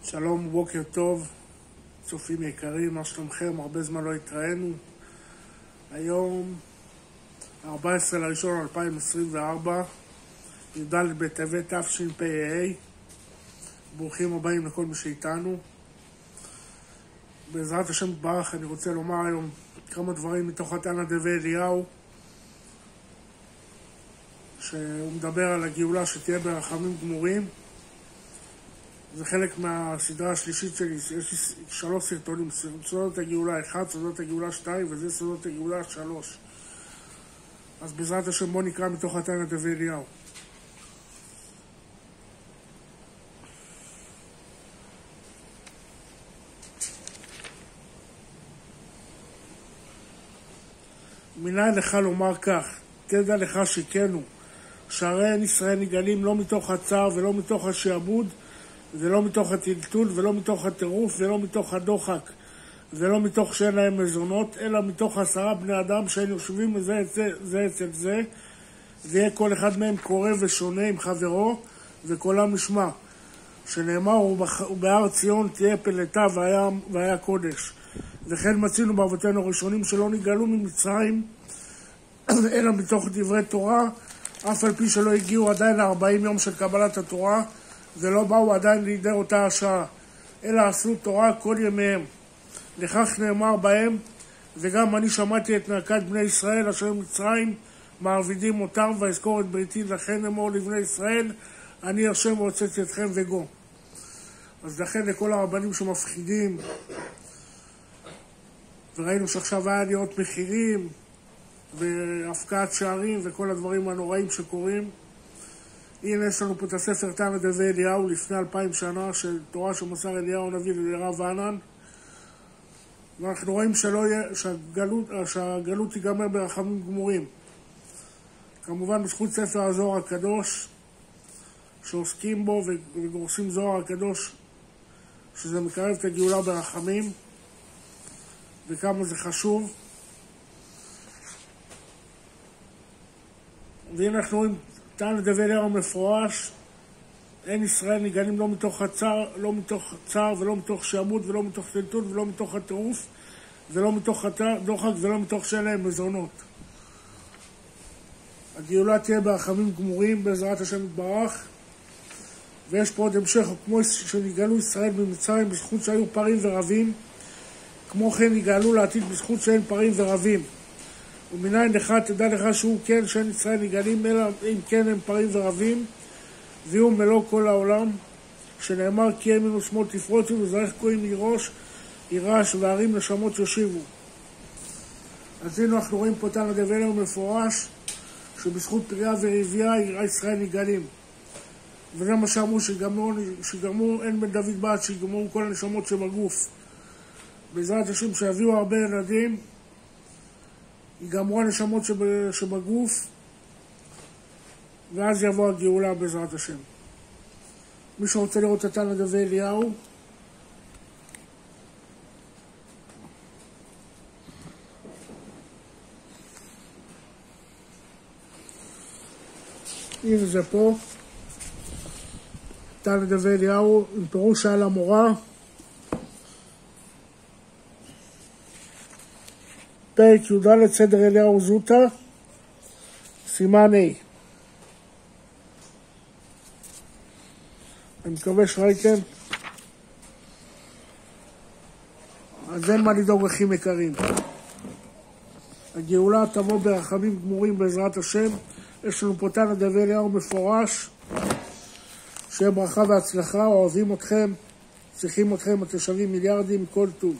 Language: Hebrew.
שלום, בוקר טוב, צופים יקרים, מה שלומכם? הרבה זמן לא התראינו. היום 14/1/2024, י"ד בטבת תשפ"ה. ברוכים הבאים לכל מי שאיתנו. בעזרת השם יתברך אני רוצה לומר היום כמה דברים מתוך התנא דבי אליהו, שהוא מדבר על הגאולה שתהיה ברחמים גמורים. זה חלק מהסדרה השלישית שלי, יש לי 3 סרטונים, סודות הגאולה 1, סודות הגאולה 2, וזה סודות הגאולה 3. אז בעזרת השם בוא נקרא מתוך התנא דבי אליהו. מנין לך לומר כך, תדע לך שכנו, שהרי אין ישראל נגאלים לא מתוך הצער ולא מתוך השעבוד, ולא מתוך הטלטול, ולא מתוך הטירוף, ולא מתוך הדוחק, ולא מתוך שאין להם מזונות, אלא מתוך 10 בני אדם שהן יושבים זה אצל זה, ויהיה כל אחד מהם קורא ושונה עם חברו, וקולם נשמע. שנאמר, ובהר ציון תהיה פלטה והיה קודש. וכן מצינו באבותינו הראשונים שלא נגאלו ממצרים, אלא מתוך דברי תורה, אף על פי שלא הגיעו עדיין 40 יום של קבלת התורה, ולא באו עדיין לידי אותה השעה, אלא עשו תורה כל ימיהם. לכך נאמר בהם, וגם אני שמעתי את נאקת בני ישראל אשר מצרים מעבידים אותם, ואזכור את בריתי, לכן אמור לבני ישראל, אני השם הוצאתי אתכם וגו. אז לכן לכל הרבנים שמפחידים, וראינו שעכשיו היה להיות מחירים, והפקעת שערים, וכל הדברים הנוראים שקורים, הנה יש לנו פה את הספר תנא דבי אליהו לפני 2000 שנה, של תורה שמסר אליהו הנביא לרב ענן, ואנחנו רואים שהגלות תיגמר ברחמים גמורים. כמובן בזכות ספר הזוהר הקדוש, שעוסקים בו וגורסים זוהר הקדוש, שזה מקרב את הגאולה ברחמים, וכמה זה חשוב. והנה אנחנו רואים תנא דבי אליהו מפורש, אין ישראל נגאלים לא מתוך צער ולא מתוך שעבוד ולא מתוך טלטול ולא מתוך הטירוף ולא מתוך דוחק ולא מתוך שאין להם מזונות. הגאולה תהיה ברחמים גמורים בעזרת השם יתברך. ויש פה עוד המשך, כמו שנגאלו ישראל במצרים בזכות שהיו פרים ורבים, כמו כן נגאלו לעתיד בזכות שאין פרים ורבים. ומנין לך תדע לך שהוא כן שאין ישראל נגאלים, אלא אם כן הם פרים ורבים, ויהיו מלוא כל העולם, שנאמר כי ימינו שמאל תפרוצו וזרח כהן יירש והרים נשמות יושיבו. אז הנה אנחנו רואים פה תנא דבי אליהו מפורש, שבזכות פריה ורבייה ישראל נגאלים. וזה מה שאמרו שגמרו אין בן דוד בת, שגמרו כל הנשמות שבגוף. בעזרת השם שיביאו הרבה ילדים, יגמרו הנשמות שבגוף, ואז יבוא הגאולה בעזרת השם. מי שרוצה לראות את תנא דבי אליהו, הנה זה פה, תנא דבי אליהו עם פירוש על המורה, פרק י"ד סדר אליהו זוטא, סימן ה'. אני מקווה שראיתם. אז אין מה לדאוג אחים יקרים. הגאולה תבוא ברחמים גמורים בעזרת השם. יש לנו פה תנא דבי אליהו מפורש, שיהיה ברכה והצלחה, אוהבים אתכם, צריכים אתכם, אתם שווים מיליארדים, כל טוב.